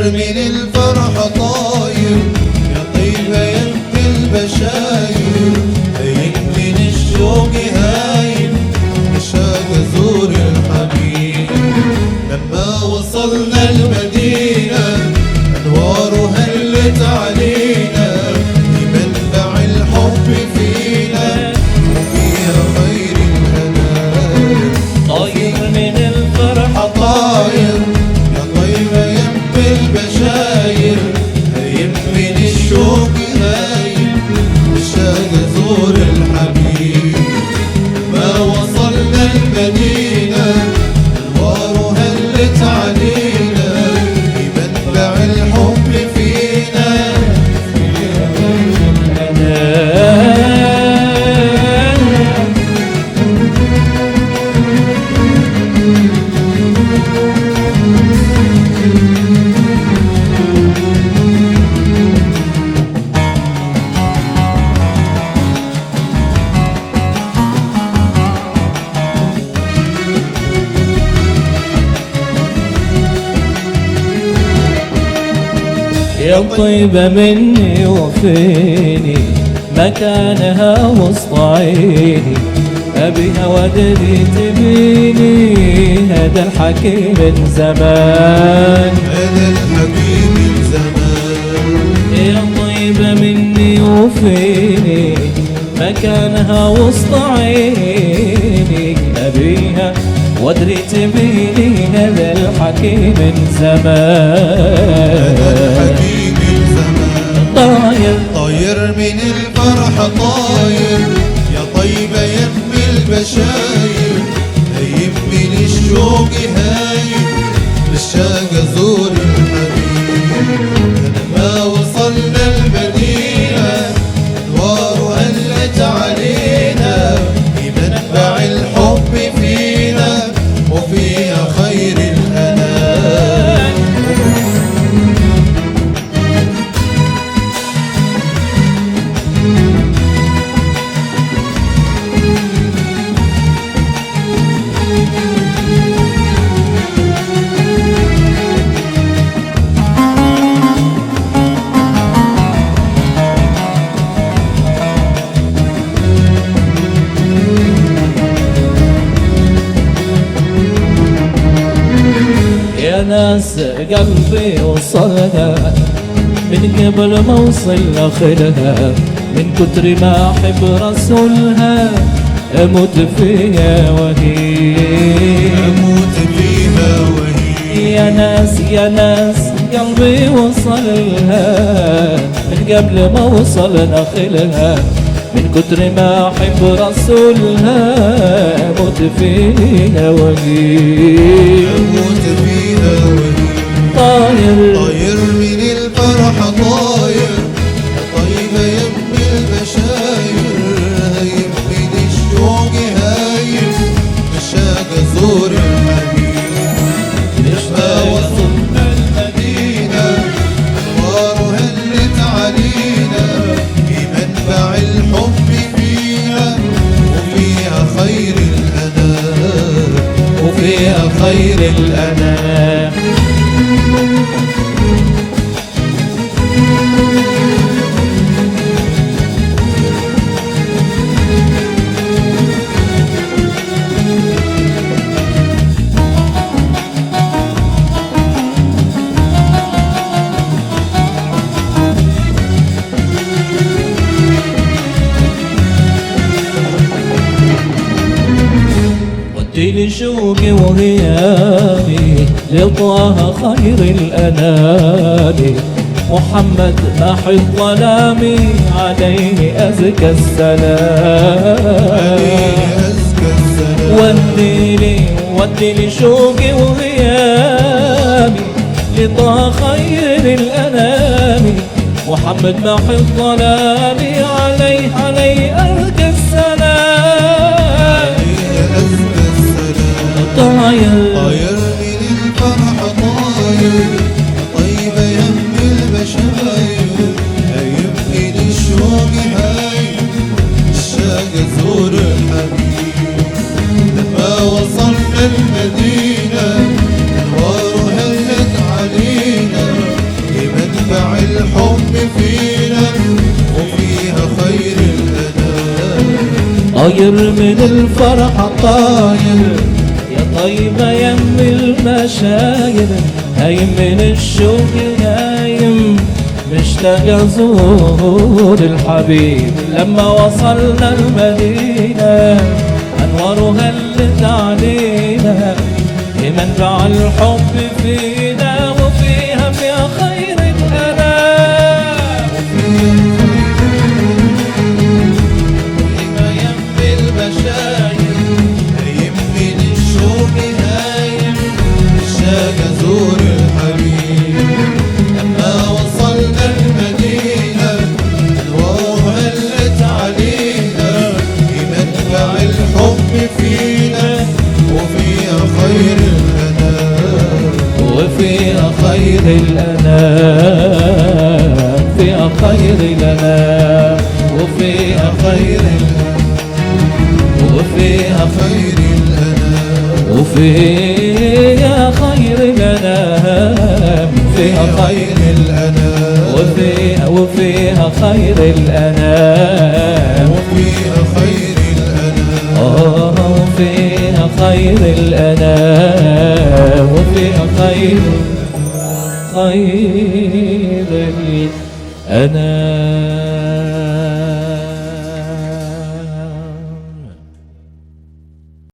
من الفرحة طاير، يا طيبة يد البشاير، هايم من الشوق هايم، مشاق أزور الحبيب. لما وصلنا المدينة أنوار هلت علينا، بمنبع الحب فينا وفيها خير الهنا. طاير من الفرحة طاير يا طيبة يم البشاير، هايم من الشوق هايم، مشاق أزور الحبيب. ما وصلنا المدينة أنوار هلت علينا، بمنبع الحب فينا فيها خير الهنا. يا طيبة مني وفيني، مكانها وسط عيني، أبيها ودري تبيني، هذا الحكي من زمان، هذا الحكي من زمان. يا طيبة مني وفيني، مكانها وسط عيني، أبيها وادري تبيني، هذا الحكي من زمان. طاير من الفرحة طاير، يا طيبة يم البشاير، هايم من الشوق هايم، مشاق أزور الحبيب. لما وصلنا المدينة أنوار هلت علينا، بمنبع الحب فينا وفيها خير الهنا. يا ناس قلبي وصلها من قبل ما وصل آخرها، من كتر ما أحب رسولها أموت فيها وهي، أموت فيها وهي. يا ناس قلبي وصلها من قبل ما وصل آخرها، من كتر ما أحب رسولها أموت فيها وهي، أموت فيها وهي. طاير من الفرحة طاير، طيبة يم البشاير، هايم من الشوق هايم، مشاق أزور الحبيب. لما وصلنا المدينة أنوار هلت علينا، بمنبع الحب فينا وفيها خير الهنا، وفيها خير الأنام. ودي لشوقي وغيابي لطه خير الأنام، محمد محي الظلام عليه أزكى السلام. ودي لشوقي وغيابي لطه خير الأنام، محمد محي الظلام عليه أزكى السلام. طاير من الفرحة طاير، طيبة يم البشاير، هايم من الشوق هايم، مشاق أزور الحبيب. لما وصلنا المدينة أنوار هلت علينا، طاير من الفرحة طاير يا طيبة يم المشاير، هايم من الشوق نايم مشتاق ازور الحبيب. لما وصلنا المدينة انوارها هلت علينا، منبع الحب فينا وفيها في خير الانام. طيبة يم المشاير هايم من الشوق نايم مشتاق ازور الحبيب. لما وصلنا المدينة انوارها هلت علينا، بمنبع الحب فينا وفيها خير الأنام. وفيها خير الانام، فيها خير الانام، وفيها خير وفيها خير الأنام. وفيها خير الانام، فيها خير الأنام. وفيها خير الانام، وفيها خير الأنام. وفيها خير الأنام، وفيها خير الأنام.